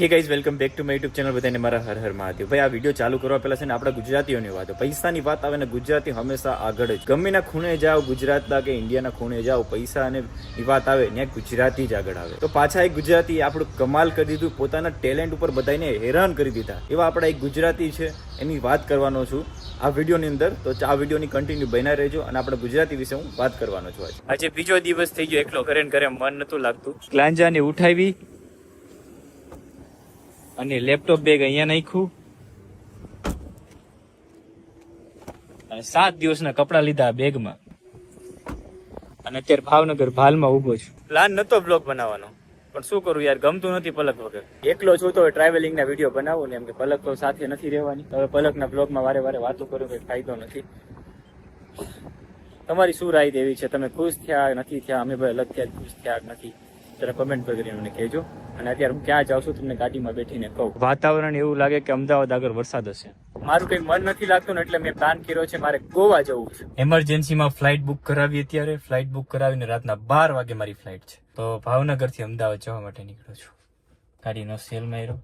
Hey guys welcome back to my YouTube channel. બધાને મારા હર હર મહાદેવ. ભાઈ આ વિડીયો ચાલુ કરવા પહેલા છે ને આપણા ગુજરાતીઓની વાત, પૈસાની વાત આવે ને ગુજરાતી હંમેશા આગળ જ. ગમેના ખૂણે જાઓ, ગુજરાતના કે ઇન્ડિયાના ખૂણે જાઓ, પૈસા અને એ વાત આવે ત્યાં ગુજરાતી જ આગળ આવે. તો પાછા એક ગુજરાતી આપણું કમાલ કરી દીધું, પોતાના ટેલેન્ટ ઉપર બધાને હેરાન કરી દીધા. એવા આપણા એક ગુજરાતી છે, એની વાત કરવાનો છું આ વિડીયોની અંદર. તો આ વિડીયોની કન્ટિન્યુ બન્યા રહેજો અને આપણે ગુજરાતી વિશે હું વાત કરવાનો છું. આજે બીજો દિવસ થઈ ગયો, એકલો ઘરે ને ઘરે મન નતું લાગતું. ક્લાંજાને ઉઠાવી અને લેપટોપ બેગ અહીંયા નાખ્યું અને 7 દિવસના કપડા લીધા બેગમાં અને અત્યારે ભાવનગર ભાલમાં ઉભો છું. પ્લાન નતો બ્લોગ બનાવવાનો, પણ શું કરું યાર, ગમતું નથી પલક વગર. એકલો છું તો ટ્રાવેલિંગના વિડીયો બનાવું ને, એમ કે પલક તો સાથે નથી રહેવાની. હવે પલકના બ્લોગમાં વારે વારે વાતો કરું, કંઈ ફાયદો નથી. તમારી શું રાય દેવી છે? તમે ખુશ થયા નથી થયા? અમે ભાઈ અલગ થયા ખુશ થયા નથી? જરા કમેન્ટ કરીને મને કહેજો. અને અત્યારે હું ક્યાં જાઉં છું તમને ગાડીમાં બેઠીને કહું. વાતાવરણ એવું લાગે કે અમદાવાદ આગળ વરસાદ હશે. મારું કંઈ મન નથી લાગતું ને, એટલે મેં પ્લાન કર્યો છે મારે ગોવા જવું છે. એમરજન્સીમાં ફ્લાઇટ બુક કરાવી, અત્યારે ફ્લાઇટ બુક કરાવીને રાતના 12 વાગે મારી ફ્લાઇટ છે. તો ભાવનગરથી અમદાવાદ જવા માટે નીકળ્યો છું. ગાડીનો સેલ માર્યો.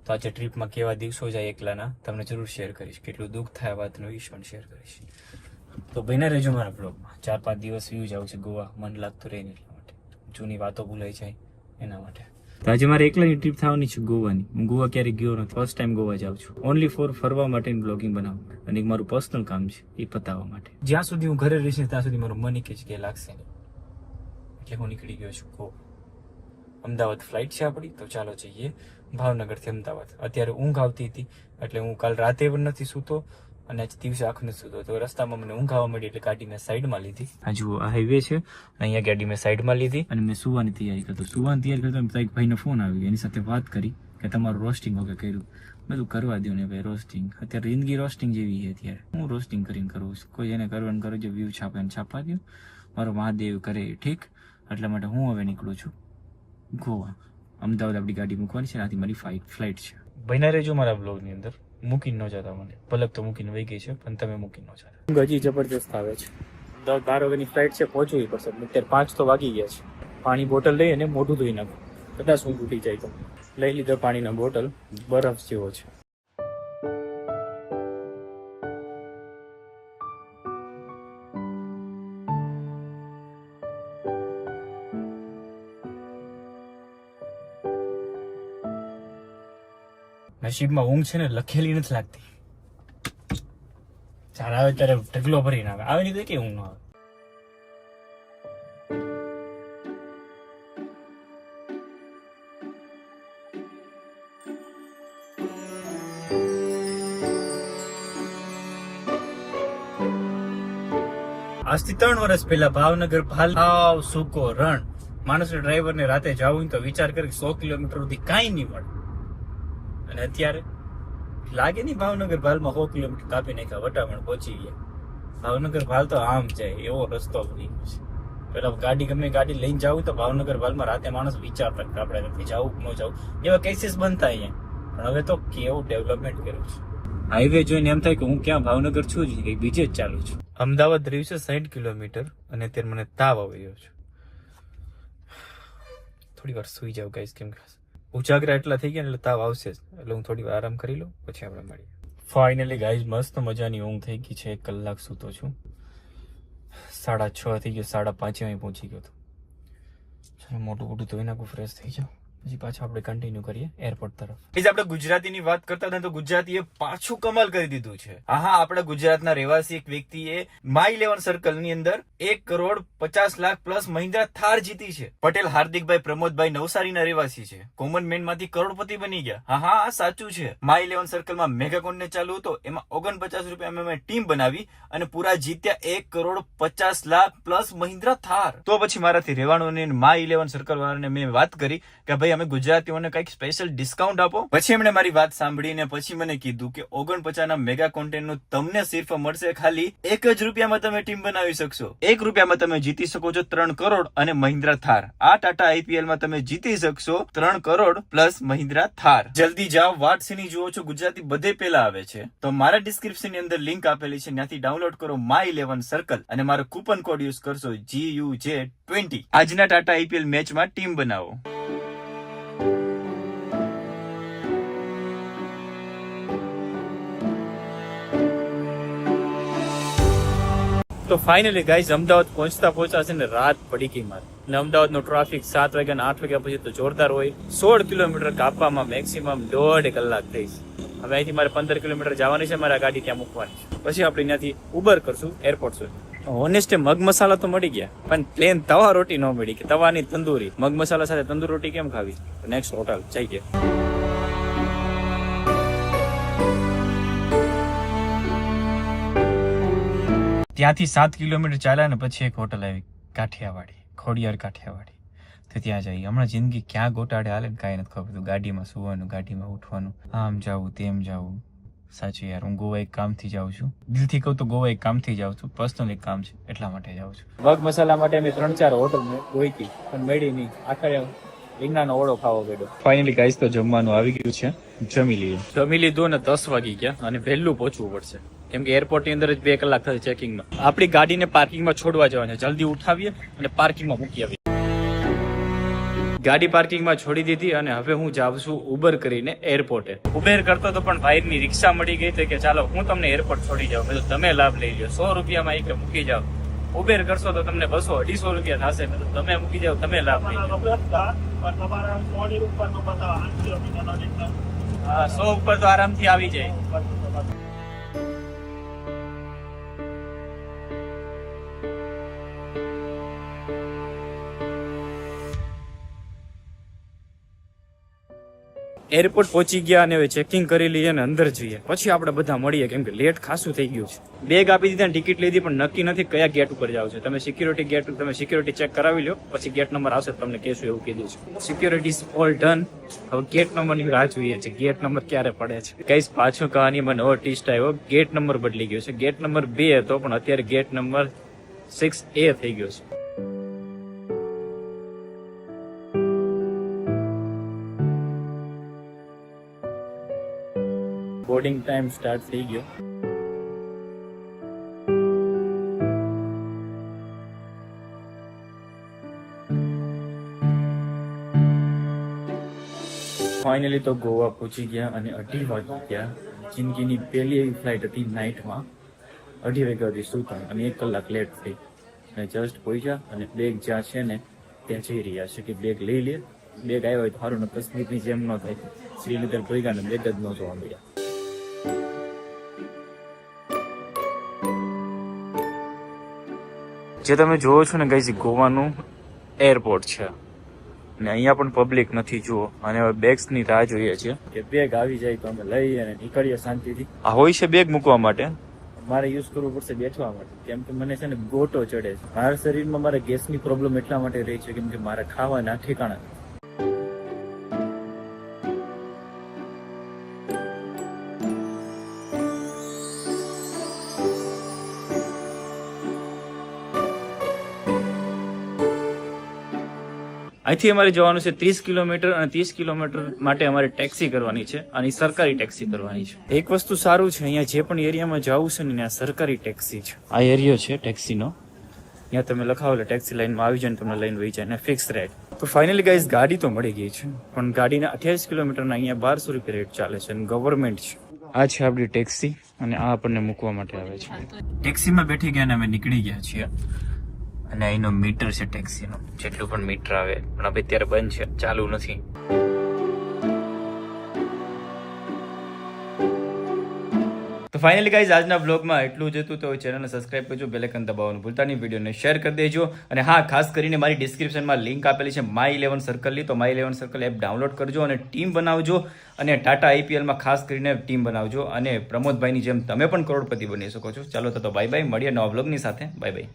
તો આજે ટ્રીપમાં કેવા દિવસો જાય એકલાના તમને જરૂર શેર કરીશ. કેટલું દુઃખ થાય વાતનું એ પણ શેર કરીશ. તો બન્યા રહેજો મારા બ્લોગમાં. 4-5 દિવસ વ્યૂ જાવ છે ગોવા, મન લાગતું રહે એટલા માટે, જૂની વાતો ભૂલાઈ જાય એના માટે. તો આજે મારે એકલાની ટ્રીપ થવાની છે ગોવાની. હું ગોવા ક્યારેય ગયો નથી, ફર્સ્ટ ટાઈમ ગોવા જાઉં છું. ઓનલી ફોર ફરવા માટે બ્લોગિંગ બનાવવા અને એક મારું પર્સનલ કામ છે એ પતાવવા માટે. જ્યાં સુધી હું ઘરે રહીશ ત્યાં સુધી મારું મન કે લાગશે નહીં, એટલે હું નીકળી ગયો છું ગોવા. અમદાવાદ ફ્લાઇટ છે આપણી, તો ચાલો જઈએ ભાવનગરથી અમદાવાદ. અત્યારે ઊંઘ આવતી હતી એટલે હું કાલ રાતે પણ નથી સૂતો અને આજ દિવસે આંખ નથી સૂતો. તો રસ્તામાં મને ઊંઘ આવવા મળી એટલે ગાડી મેં સાઈડમાં લીધી. આ જુઓ આ હાઈવે છે, અહીંયા ગાડી મેં સાઈડમાં લીધી અને મેં સુવાની તૈયારી કરતો. એક ભાઈનો ફોન આવી ગયો, એની સાથે વાત કરી કે તમારું રોસ્ટિંગ વગર કર્યું. બધું કરવા દો ને ભાઈ, રોસ્ટિંગ અત્યારે જિંદગી રોસ્ટિંગ જેવી છે. અત્યારે હું રોસ્ટિંગ કરીને કરું છું, કોઈ એને કરવાનું કરો, જો વ્યૂ છાપે ને છાપવા દો, મારો મહાદેવ કરે ઠીક. એટલા માટે હું હવે નીકળું છું ગોવા. અમદાવાદ આપણી ગાડી મૂકવાની છે, આથી મારી ફ્લાઇટ છે. બન્યા રહેજો મારા બ્લોગની અંદર. મૂકીને ન જતા મને, પલક તો મૂકીને વહી ગઈ છે, પણ તમે મૂકીને ન જતા. હજી જબરદસ્ત આવે છે. 10-12 વાગ્યાની ફ્લાઇટ છે, પહોંચવી પડશે. અત્યારે 5 તો વાગી ગયા છે. પાણી બોટલ લઈ અને મોઢું ધોઈ નાખું, કદાચ ઊંઘ ઉઠી જાય તો. લઈ લીધો પાણીનો બોટલ, બરફ જેવો છે. નસીબમાં ઊંઘ છે ને લખેલી નથી લાગતી. ચાલ આવે ત્યારે ઢગલો ભરીને આવે નહીં તો કે ઊંઘ ન આવે. આજથી 3 વર્ષ પહેલા ભાવનગર ભાવ સૂકો રણ. માણસને ડ્રાઈવરને રાતે જવું હોય તો વિચાર કરે 100 કિલોમીટર સુધી કાંઈ નહીં મળે. અને અત્યારે લાગે નહીં ભાવનગર ભાલમાં 100 કિલોમીટર કાપી નાખ્યા, વટામણ પહોંચી ગયા. ભાવનગર ભાલ તો આમ જાય એવો રસ્તો બની ગયો છે. પેલા ગાડી લઈને જવું તો ભાવનગર ભાલમાં રાતે માણસ વિચારતા કે આપણે નથી જવું ન જવું, એવા કેસીસ બનતા અહીંયા. પણ હવે તો કેવું ડેવલપમેન્ટ કર્યું છે. હાઈવે જોઈને એમ થાય કે હું ક્યાં ભાવનગર છું જ કંઈક બીજે જ ચાલુ છું. અમદાવાદ રહ્યું છે 60 કિલોમીટર અને અત્યારે મને તાવ આવી રહ્યો છે. થોડી વાર સુઈ જાવ ગાઈસ, કેમ કે ઉજાગરા એટલા થઈ ગયા એટલે તાવ આવશે જ. એટલે હું થોડી વાર આરામ કરી લઉં, પછી આપણે મળીએ. ફાઇનલી ગાઈઝ મસ્ત મજાની ઊંઘ થઈ ગઈ છે. 1 કલાક સૂતો છું. 6:30 થઈ ગયો, 5:30 અહીં પહોંચી ગયો હતો. ચાલો મોટું ધોઈ નાખું, ફ્રેશ થઈ જાઉં, પછી પાછા આપણે કન્ટિન્યુ કરીએ એરપોર્ટ તરફ. આપણે ગુજરાતીની વાત કરતા હતા તો ગુજરાતીએ પાછું કમાલ કરી દીધું છે. હા, આપણા ગુજરાતના રહેવાસી એક વ્યક્તિએ માય 11 સર્કલ ની અંદર 1,50,00,000 પ્લસ મહિન્દ્રા થાર જીતી છે. પટેલ હાર્દિકભાઈ પ્રમોદભાઈ નવસારીના રહેવાસી છે. કોમન મેન માંથી કરોડપતિ બની ગયા. હા, આ સાચું છે. માય 11 સર્કલમાં મેગા કોન્ટેસ્ટ ચાલુ હતો, એમાં 49 રૂપિયા મેં ટીમ બનાવી અને પૂરા જીત્યા 1,50,00,000 પ્લસ મહિન્દ્રા થાર. તો પછી મારાથી રહેવાનું નહીં. માય 11 સર્કલ વાળાને મેં વાત કરી કે ભાઈ અમે ગુજરાતીઓને કઈક સ્પેશિયલ ડિસ્કાઉન્ટ આપો. પછી એમણે મારી વાત સાંભળીને પછી મને કીધું કે 49 ના મેગા કોન્ટેન્ટ નું તમને સિર્ફ મળશે ખાલી 1 જ રૂપિયામાં તમે ટીમ બનાવી શકશો. 1 રૂપિયામાં તમે જીતી શકો છો 3 કરોડ અને મહિન્દ્રા થાર. આ ટાટા IPL માં તમે જીતી શકશો 3 કરોડ પ્લસ મહિન્દ્રા થાર. જલ્દી જાઓ, વાટસીની જુઓ છો, ગુજરાતી બધે પેલા આવે છે. તો મારા ડિસ્ક્રિપ્શન ની અંદર લિંક આપેલી છે, ત્યાંથી ડાઉનલોડ કરો માય 11 સર્કલ અને મારો કૂપન કોડ યુઝ કરશો GUJ20. આજના ટાટા IPL મેચમાં ટીમ બનાવો. તો ફાઇનલી ગાઈઝ અમદાવાદ પહોંચતા છે ને રાત પડી ગઈ મારે. અને અમદાવાદનો ટ્રાફિક 7 વાગ્યા અને 8 વાગ્યા પછી તો જોરદાર હોય. 16 કિલોમીટર કાપવામાં મેક્સિમમ 1.5 કલાક થઈ છે. હવે અહીંથી મારે 15 કિલોમીટર જવાની છે, મારે આ ગાડી ત્યાં મૂકવાની છે. પછી આપણે ત્યાંથી ઉબર કરશું એરપોર્ટ સુધી. ઓનેસ્ટે મગ મસાલા તો મળી ગયા, પણ પ્લેન તવા રોટી ન મળી કે તવાની તંદૂરી. મગ મસાલા સાથે તંદૂર રોટી કેમ ખાવી? નેક્સ્ટ હોટલ જઈએ. ત્યાંથી 7 કિલોમીટર ચાલ્યા ને પછી એક હોટલ આવી, કાઠિયાવાડી, ખોડિયાર કાઠિયાવાડી. તો ત્યાં જઈએ. હમણાં જિંદગી ક્યાં ગોટાડે હાલે ને કાંઈ નથી ખબર. ગાડીમાં સુવાનું, ગાડીમાં ઉઠવાનું, આમ જાવું તેમ જાવું. સાચું યાર, હું ગોવા એક કામથી જાઉં છું. દિલથી કહું તો ગોવા એક કામથી જાઉં છું, પર્સનલ એક કામ છે એટલા માટે જાઉં છું. મગ મસાલા માટે અમે 3-4 હોટલ ગોઈતી પણ મળી નહીં. આખરે રીંગણાનો ઓળો ખાવો પડ્યો. ફાઇનલી ગાઈસ તો જમવાનું આવી ગયું છે, જમી લીધું ને 10 વાગી ગયા અને વહેલું પહોંચવું પડશે કેમ કે એરપોર્ટ ની અંદર જ 2 કલાક થશે ચેકિંગમાં. આપણી ગાડીને પાર્કિંગમાં છોડવા જવાની, જલ્દી ઉઠાવીએ અને પાર્કિંગમાં મૂકી આવીએ. ગાડી પાર્કિંગમાં છોડી દીધી અને હવે હું જાઉં છું ઉબર કરીને એરપોર્ટે. ઉબેર કરતો તો પણ ભાઈની રિક્ષા મળી ગઈ કે ચાલો હું તમને એરપોર્ટ છોડી જાઉં. મેં તો તમે લાભ લઈ લો, 100 રૂપિયામાં એક મૂકી જાઓ. ઉબેર કરશો તો તમને 200-250 રૂપિયા થશે. મેં તો તમે મૂકી જાઓ, તમે લાભ લઈ લો. 100 ઉપર તો આરામથી આવી જાય. એરપોર્ટ પહોંચી ગયા અને હવે ચેકિંગ કરી લઈએ અને અંદર જઈએ. પછી આપણે બધા મળીએ કેમ કે લેટ ખાસું થઈ ગયું છે. બેગ આપી દીધા, ટિકિટ લીધી, પણ નક્કી નથી કયા ગેટ ઉપર જાવ છે. તમે સિક્યુરિટી ચેક કરાવી લો, પછી ગેટ નંબર આવશે તમને કહેશું એવું કીધું છે. Security all done. હવે ગેટ નંબરની રાહ જોઈએ છે, ગેટ નંબર ક્યારે પડે છે. ગાઈસ પાછો કહાનીમાં નવો ટ્વિસ્ટ આવ્યો. ગેટ નંબર બદલી ગયો છે. ગેટ નંબર 2 હતો પણ અત્યારે ગેટ નંબર 6A થઈ ગયો છે. બોર્ડિંગ ટાઈમ સ્ટાર્ટ થઈ ગયો. ફાઇનલી તો ગોવા પહોંચી ગયા અને 2:30 વાગી ગયા. જિંદગીની પહેલી એવી ફ્લાઇટ હતી નાઇટમાં. 2:30 વાગ્યાથી સુતા અને 1 કલાક લેટ થઈ અને જસ્ટ પહોંચ્યા અને બેગ જ્યાં છે ને ત્યાં જઈ રહ્યા છે કે બેગ લઈ લે. બેગ આવ્યો હોય તો સારું ને, કશ્મીરની જેમ ન થાય. શ્રીનગર પહોંચ્યા ને બેગ જ ન જોવા મળ્યા. જે તમે જોવો છો ને ગાઈઝ, ગોવાનું એરપોર્ટ છે અને અહીંયા પણ પબ્લિક નથી જુઓ. અને હવે બેગ્સ ની રાહ જોઈએ છે કે બેગ આવી જાય તો અમે લઈ અને નીકળીએ શાંતિથી. આ હોય છે બેગ મૂકવા માટે, મારે યુઝ કરવું પડશે બેઠવા માટે કેમ કે મને છે ને ગોટો ચડે છે. મારા શરીરમાં મારે ગેસની પ્રોબ્લેમ એટલા માટે રહી છે કેમ કે મારે ખાવાના ઠેકાણા. અહીંથી અમારે જવાનું છે 30 કિલોમીટર અને 30 કિલોમીટર માટે અમારે ટેક્સી કરવાની છે અને સરકારી ટેક્સી કરવાની છે. એક વસ્તુ સારું છે, અહીંયા જે પણ એરિયામાં જવું છે ને ત્યાં સરકારી ટેક્સી છે. આ એરિયો છે ટેક્સીનો, ત્યાં તમે લખાવો એટલે ટેક્સી લાઈનમાં આવી જાય ને તમને લઈને વહી જાય ને ફિક્સ રેટ. તો ફાઇનલી ગાઈઝ ગાડી તો મળી ગઈ છે પણ ગાડીના 28 કિલોમીટરના અહીંયા 1200 રૂપિયા રેટ ચાલે છે અને ગવર્મેન્ટ છે. આ છે આપણી ટેક્સી અને આ આપણને મૂકવા માટે આવે છે. ટેક્સીમાં બેઠી ગયા ને અમે નીકળી ગયા છીએ અને અહીંનો મીટર છે ટેક્સીનો, જેટલું પણ મીટર આવે પણ હવે અત્યારે બંધ છે, ચાલુ નથી. તો ફાઇનલી ગાઈઝ આજના બ્લોગમાં એટલું જ હતું. તો ચેનલને સબસ્ક્રાઇબ કરજો, બેલ આઇકન દબાવવાનું ભૂલતા નહીં, વિડીયોને શેર કરી દેજો. અને હા, ખાસ કરીને મારી ડિસ્ક્રિપ્શનમાં લિંક આપેલી છે My11 સર્કલની, તો My11 સર્કલ એપ ડાઉનલોડ કરજો અને ટીમ બનાવજો. અને ટાટા IPLમાં ખાસ કરીને ટીમ બનાવજો અને પ્રમોદભાઈની જેમ તમે પણ કરોડપતિ બની શકો છો. ચાલો તો બાય બાય, મળીએ નવા બ્લોગની સાથે. Bye bye.